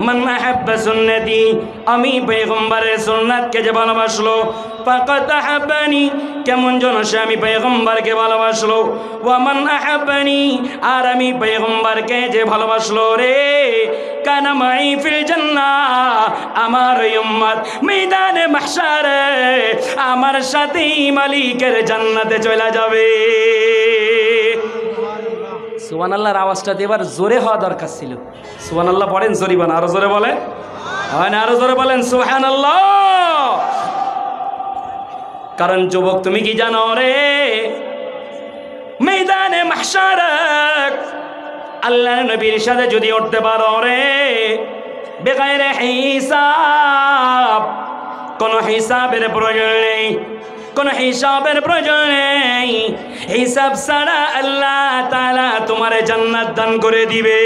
মান আহাব্বা সুন্নতি, আমি পয়গম্বরের সুন্নাতকে যে ভালোবাসলো, ফাকাদ আহাব্বানি, কেমন যেন সে আমি পয়গম্বরকে ভালোবাসলো। ওয়া মান আহাব্বানি, আর আমি পয়গম্বরকে যে ভালোবাসলো রে, কানা মাই ফিল জান্নাহ, আমার ওই উম্মত ময়দানে মাহশারে আমার সাথেই মালিকের জান্নাতে চলে যাবে। সুবহানাল্লাহর আওয়াজটা এবার জোরে হওয়া দরকার ছিল। সুবহানাল্লাহ পড়েন জরিবান, আরো জোরে বলেন, হয় না? আরো জোরে বলেন সুবহানাল্লাহ। কারণ যুবক তুমি কি জানো রে, ময়দানে মাহশারে আল্লাহর নবীর সাথে যদি উঠতে পারো রে, বেগাইরে হিসাব, কোনো হিসাবের প্রয়োজন নেই, কোনো হিসাবের প্রয়োজন নেই, হিসাব ছাড়া আল্লাহ তাআলা তোমার জান্নাত দান করে দিবে।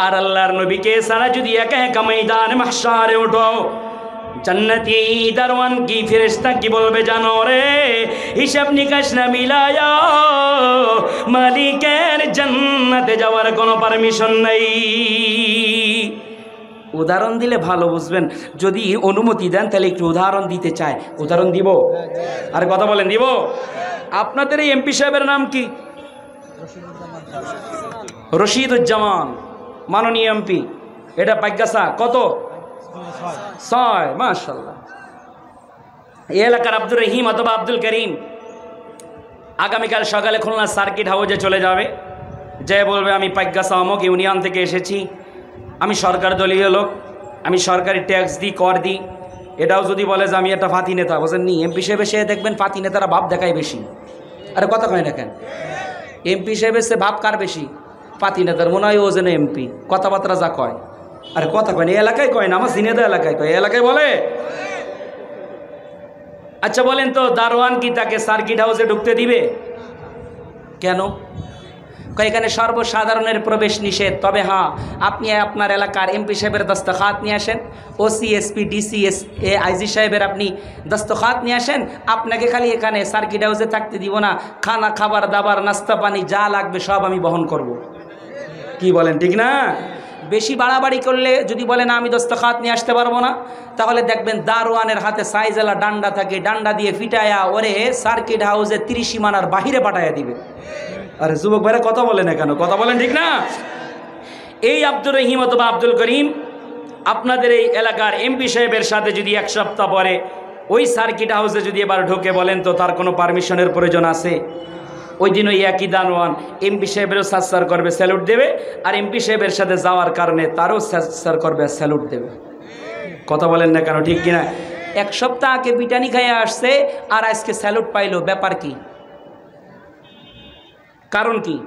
আর আল্লাহর নবীকে ছাড়া যদি একা একা ময়দানে মাহশারে ওঠো, জান্নাতি দারওয়ান কি ফেরেশতা কি বলবে জানো রে, হিসাব নিকাশ না মিলায়া মালিকের জান্নাতে যাওয়ার কোনো পারমিশন নাই। উদাহরণ দিলে ভালো বুঝবেন, যদি অনুমতি দেন তাহলে একটু উদাহরণ দিতে চাই। উদাহরণ দিব? আর কথা বলেন, দিব? আপনাদের এই এমপি সাহেবের নাম কি? রশিদুজ্জামান, মাননীয় এমপি। এটা পাইগাসা কত? 6। মাশাআল্লাহ। এই এলাকার আব্দুর রহিম অথবা আব্দুল করিম আগামীকাল সকালে খুলনা সার্কিট হাউসে চলে যাবে, যে বলবে আমি পাইগাসা অমুক ইউনিয়ন থেকে এসেছি, আমি সরকার দলীয় লোক, আমি সরকারি ট্যাক্স দিই, কর দিই। এটাও যদি বলে যে আমি একটা ফাতি নেতা, বলছেন নি এমপি সাহেব এসে দেখবেন ফাতি নেতারা ভাব দেখায় বেশি। আরে কথা কয় না কেন? এমপি সাহেব এসে ভাব কার বেশি? ফাতি নেতার। মনে হয় ও যেন এমপি, কথাবার্তা যা কয়। আরে কথা কয় না, এই এলাকায় কয় না, আমার সিনেদা এলাকায় কয়, এই এলাকায় বলে। আচ্ছা বলেন তো, দারোয়ান কি তাকে সার্কিট হাউসে ঢুকতে দিবে? কেন? এখানে সর্বসাধারণের প্রবেশ নিষেধ, তবে হ্যাঁ আপনি আপনার এলাকার এমপি সাহেবের দস্তখাত নিয়ে আসেন, ওসি এসপি ডিসি আইজি সাহেবের আপনি দস্তখাত নিয়ে আসেন, আপনাকে খালি এখানে সার্কিট হাউসে থাকতে দিব না, খানা খাবার দাবার নাস্তা পানি যা লাগবে সব আমি বহন করব। কি বলেন, ঠিক না? বেশি বাড়াবাড়ি করলে যদি বলে না আমি দস্তখাত নিয়ে আসতে পারবো না, তাহলে দেখবেন দারোয়ানের হাতে সাইজেলা ডান্ডা থাকে, ডান্ডা দিয়ে ফিটায়া ওরে সার্কিট হাউসে 30 সীমানার বাহিরে পাঠাইয়া দিবে। আরে যুবক ভাইরা কথা বলে না কেন? কথা বলেন, ঠিক না? এই আব্দুর রহিম অথবা আব্দুল করিম আপনাদের এই এলাকার এমপি সাহেবের সাথে যদি 1 সপ্তাহ পরে ওই সার্কিট হাউসে যদি এবার ঢোকে, বলেন তো তার কোনো পারমিশনের প্রয়োজন আছে? ওই দিন ওই একই দারোয়ান এমপি সাহেবেরও সাজসার করবে, স্যালুট দেবে, আর এমপি সাহেবের সাথে যাওয়ার কারণে তারও সাজসার করবে, স্যালুট দেবে। কথা বলেন না কেন, ঠিক কিনা? 1 সপ্তাহ আগে বিটানি খাইয়ে আসছে আর আজকে স্যালুট পাইলো, ব্যাপার কি? কারণ কি?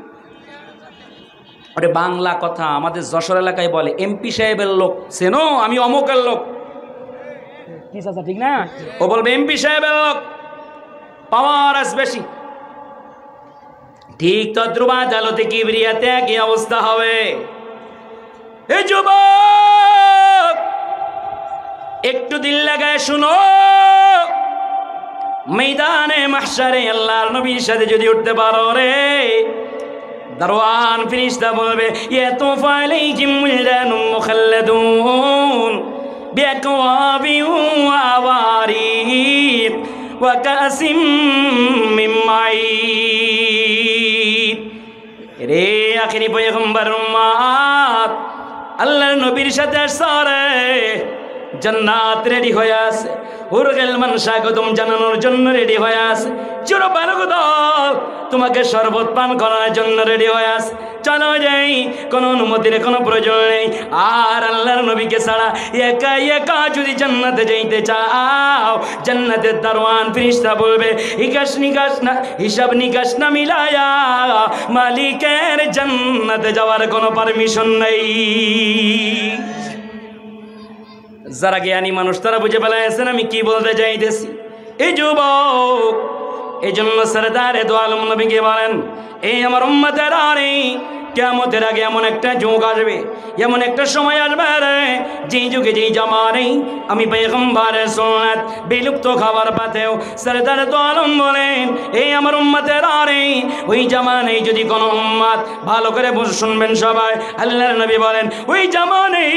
ওরে বাংলা কথা, আমাদের যশোর এলাকায় বলে এমপি সাহেবের লোক চেনো, আমি অমুকের লোক। কি চাচা, ঠিক না? ও বলবে এমপি সাহেবের লোক, পাওয়ার আস বেশি। ঠিক তদ্রুপ আদালতে কিবরিয়াতে একই অবস্থা হবে। এই যুবক একটু দিল লাগায় শুনো, ময়দানে মাহশারে আল্লাহর নবীর সাথে যদি উঠতে পারো রে, দারওয়ান ফেরেশতা বলবে ইয়াতুফু আলাইহিম ওয়ালদানুম মুখাল্লাদুন বিআকওয়াবি ওয়া আওয়ারিক ওয়া কাসিম মিন মাঈন। রে আখিরি পয়গম্বর উম্মত আল্লাহর নবীর সাথে আসরে জান্নাত রেডি হয়ে আছে, হুরগেল মান স্বাগতম জানানোর জন্য রেডি হয়ে আছে, চিরপালক দল তোমাকে শরবত পান করার জন্য রেডি হয়ে আছে। চলো যাই, কোনো অনুমতির কোনো প্রয়োজন নেই। আর আল্লাহর নবীকে ছাড়া একা একা যদি জান্নাতে যাইতে চাও, জান্নাতের দারওয়ান ফেরেশতা বলবে হিসাব নিকাশ না মিলায়া মালিকের জান্নাতে যাওয়ার কোনো পারমিশন নেই। যারা জ্ঞানী মানুষ তারা বুঝে ফেলাইছেন আমি কি বলতে চাইতেছি। এই যুবক, এই জন্য সরদারে দো আলম নবীকে বলেন, এই আমার উম্মতেরা রে, কিয়ামতের আগে এমন একটা যুগ আসবে, এমন একটা সময় আসবে রে, যেই যুগে যেই জামানেই আমি পয়গম্বরের সুন্নাত বিলুপ্ত খাবার পাতেও সরদার দো আলম বলেন, এই আমার উম্মতের আরে ওই জামানেই যদি কোনো উম্মত, ভালো করে শুনবেন সবাই, আল্লাহর নবী বলেন ওই জামানেই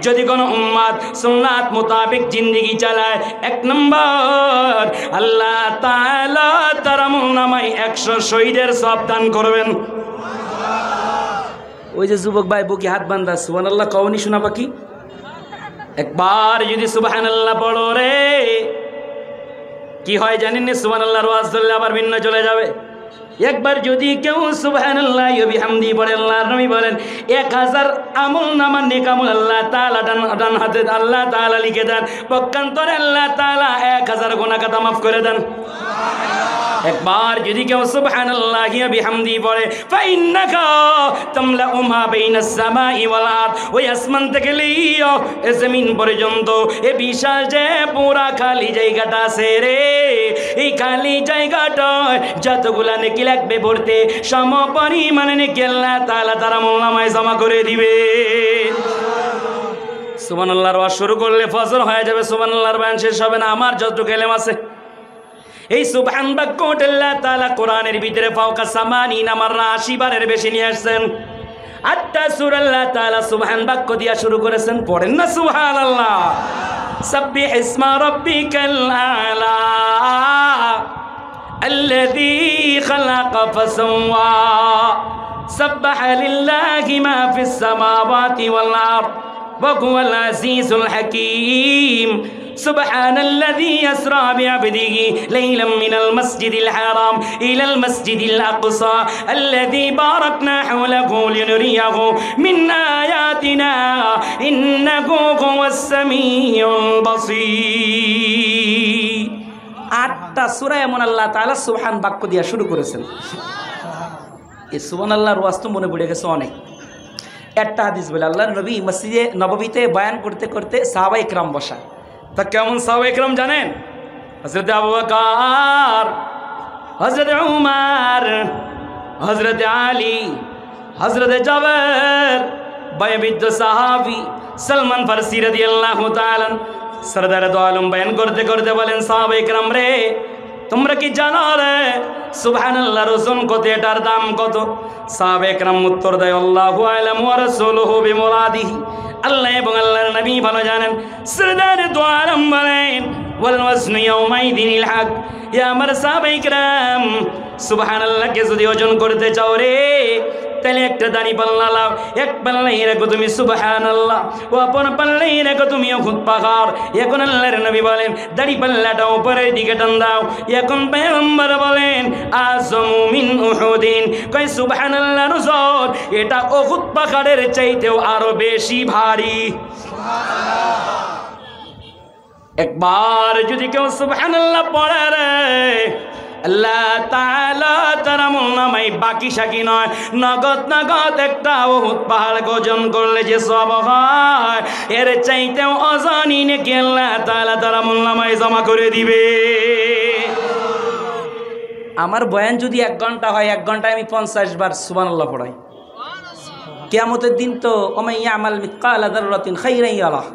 যদি কোনো উম্মত সুন্নাত মোতাবেক জিন্দেগি চালায়, এক নম্বর আল্লাহ তাআলা তার আমলনামায় 100 শহীদের সওয়াব দান করবেন। ওই যে যুবক ভাই বুকে হাত বান্ধা সুবহানাল্লাহ কওনি শোনা বাকি, একবার যদি সুবহানাল্লাহ পড়ো রে, কি হয় জানেন না? সুবহানাল্লাহর ওয়াজ ধরলে আবার ভিন্ন চলে যাবে। একবার যদি কেউ সুবহানাল্লাহ ওয়া বিহামদি পড়ে, আল্লাহর নবী বলেন 1000 আমলনামা নেক আমল আল্লাহ তাআলা ডান হাতে আল্লাহ তাআলা লিখে দেন, পক্ষান্তরে আল্লাহ তাআলা 1000 গুনাহ খাতা মাফ করে দেন। একবার যদি কেউ সুবহানাল্লাহি ওয়া বিহামদি পড়ে, ফাইন্নাকা তামলাউ মা বাইনাস সামাই ওয়াল আরদ, ওই আসমান থেকে লিও এ জমিন পর্যন্ত এ বিশাল যে পুরা খালি জায়গাটা আছে রে, এই খালি জায়গাটায় যতগুলা নেকি লাগবে ভরতে সম পরিমাণে নেকি আল্লাহ তাআলা তার আমলনামায় জমা করে দিবে। সুবহানাল্লাহর ওয়াজ শুরু করলে ফজর হয়ে যাবে, সুবহানাল্লাহর বয়ান শেষ হবে না। আমার যতটুকু ইলম আছে এই সুবহান বাক্যটা আল্লাহ তাআলা কোরআনের ভিতরে ফাওকা সামানি নামার 80 বারের বেশি নিয়ে আসছেন। 8টা সূরা আল্লাহ তাআলা সুবহান বাক্য দিয়া শুরু করেছেন, পড়েন না সুবহানাল্লাহ। সাব্বিহ ইসমা রাব্বিকাল আলা আল্লাযী খালাকা ফাসাওয়া সাব্বাহা লিল্লাহি মা ফিস সামাওয়াতি ওয়াল আরদ ওয়া হুয়াল আজিজুল হাকীম। سبحان الذي أسرى بعبده ليلا من المسجد الحرام إلى المسجد الأقصى الذي باركنا حوله لنريه من آياتنا إنه هو السميع البصير। 8টা সূরা এমন আল্লাহ তাআলা সুবহান বাক্য দিয়া শুরু করেছেন। এই সুবহানাল্লাহর ওয়াজ তো মনে পড়ে গেছে অনেক। একটা হাদিস বলে আল্লাহর নবী মসজিদে নববীতে বয়ান করতে করতে সাহাবায়ে কিরাম বসা, তা কেমন সাহাবায়ে কিরাম জানেন? হযরত আবু বকর, হযরত উমর, হযরত আলী, হযরত জাবের, বয়োবৃদ্ধ সাহাবী সলমান ফারসি রাদিয়াল্লাহু তাআলা সরদার দো আলম বয়ান করতে করতে বলেন, সাহাবায়ে কিরাম রে, তোমরা কি জানো রে সুবহানাল্লাহর ওজন কত, এটার দাম কত? সাহাবায়ে কিরাম উত্তর দেয়, আল্লাহু আ'লামু ওয়া রাসূলুহু বিমুরাদিহি, আল্লাহ এবং আল্লাহর নবী ভালো জানেন। সরদার দো আলম বলেন, ওয়াল ওয়াজনু ইয়াউমাইদিনিল হক। ইয়া আমার সাহাবায়ে কিরাম, সুবহানাল্লাহকে যদি ওজন করতে চাও রে, তাহলে একটা দাড়ি পাল্লা লাও, এক পাল্লাই রেখো তুমি সুবহানাল্লাহ, ও অপর পাল্লাই রেখো তুমি উহুদ পাহাড়। এখন আল্লাহর নবী বলেন দাড়ি পাল্লাটা উপরের দিকে টান দাও। এখন পয়গম্বর বলেন আযমু মিন উহুদিন, কয় সুবহানাল্লাহর ওজন এটা উহুদ পাহাড়ের চাইতেও আরো বেশি ভারী। একবার যদি কেউ সুবহানাল্লাহ পড়ে রে, আল্লাহ তাআলা তার আমলনামায় বাকি সাকি নয়, নগদ নগদ একটা উহুদ পাহাড় ওজন করলে যে সওয়াব হয়, এর চাইতেও ওজনই নেকি আল্লাহ তাআলা তার আমলনামায় জমা করে দিবে। আমার বয়ান যদি 1 ঘন্টা হয়, 1 ঘন্টায় আমি 50 বার সুবহানাল্লাহ পড়াই। কিয়ামতের দিন তো ওমান ইয়ামাল মিসকালা যাররাতিন খাইরান ইয়ারাহ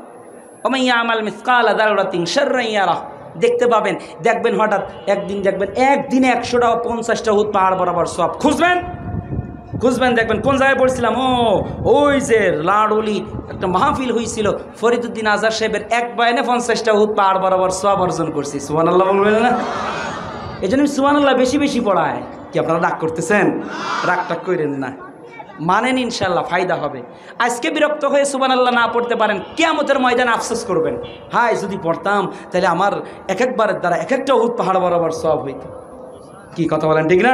ওমান ইয়ামাল মিসকালা যাররাতিন শাররান ইয়ারাহ। দেখতে পাবেন, দেখবেন হঠাৎ একদিন দেখবেন একদিনে 100টা 50টা উহুদ পাহাড় বরাবর সওয়াব। খুঁজবেন দেখবেন কোন জায়গায় পড়ছিলাম, ওই যে লাড়ুলি একটা মাহফিল হয়েছিল, ফরিদুদ্দিন আজহার সাহেবের এক বয়ানে 50টা উহুদ পাহাড় বরাবর সওয়াব অর্জন করছি। সুবহানাল্লাহ বলবেন না? এই জন্য আমি সুবহানাল্লাহ বেশি বেশি পড়াই। কি আপনারা রাগ করতেছেন? রাগটাগ করেন না, মানেন, ইনশাল্লাহ ফায়দা হবে। আজকে বিরক্ত হয়ে সুবহানাল্লাহ না পড়তে পারেন, কিয়ামতের ময়দানে আফসোস করবেন, হায় যদি পড়তাম তাহলে আমার এক একবারের দ্বারা এক একটা উহুদ পাহাড় বরাবর সওয়াব হইত। কি কথা বলেন, ঠিক না?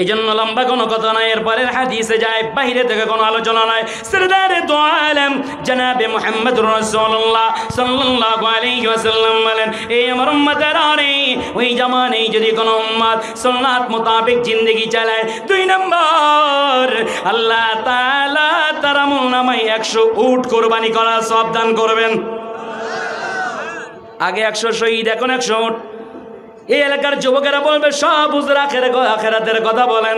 এই জন্য লম্বা কোনো কথা নয়, এরপরের হাদিসে যায়, বাইরে থেকে কোনো আলোচনা নয়। সরদারে দো আলম জনাবে মুহাম্মদুর রাসূলুল্লাহ সাল্লাল্লাহু আলাইহি ওয়াসাল্লাম বলেন, এই আমার উম্মতের আরে ওই জামানেই যদি কোনো উম্মত সুন্নাত মোতাবেক জিন্দেগি চালায়, 2 নম্বর আল্লাহ তাআলা তার আমলনামায় 100 উট কুরবানি করার সওয়াব দান করবেন। আগে 100 শহীদ, এখন 100 উট। এই এলাকার যুবকেরা বলবে সব হুজুর আখেরাতের কথা বলেন।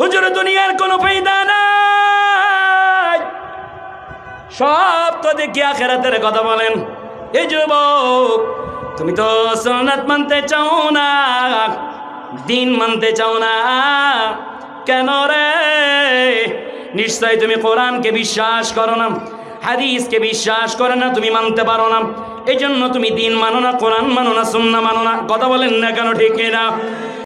হুজুর দুনিয়ার কোনো ফায়দা নাই, সব তো দেখি আখিরাতের কথা বলেন। এই যুবক, তুমি তো সুন্নাত মানতে চাও না, দিন মানতে চাও না, কেন রে? নিশ্চয় তুমি কোরআনকে বিশ্বাস করো না, হাদিসকে বিশ্বাস করো না, তুমি মানতে পারো না, এই জন্য তুমি দিন মানো না, কোরআন মানো না, সুন্নাহ মানো না। কথা বলেন না কেন? ঠিক না?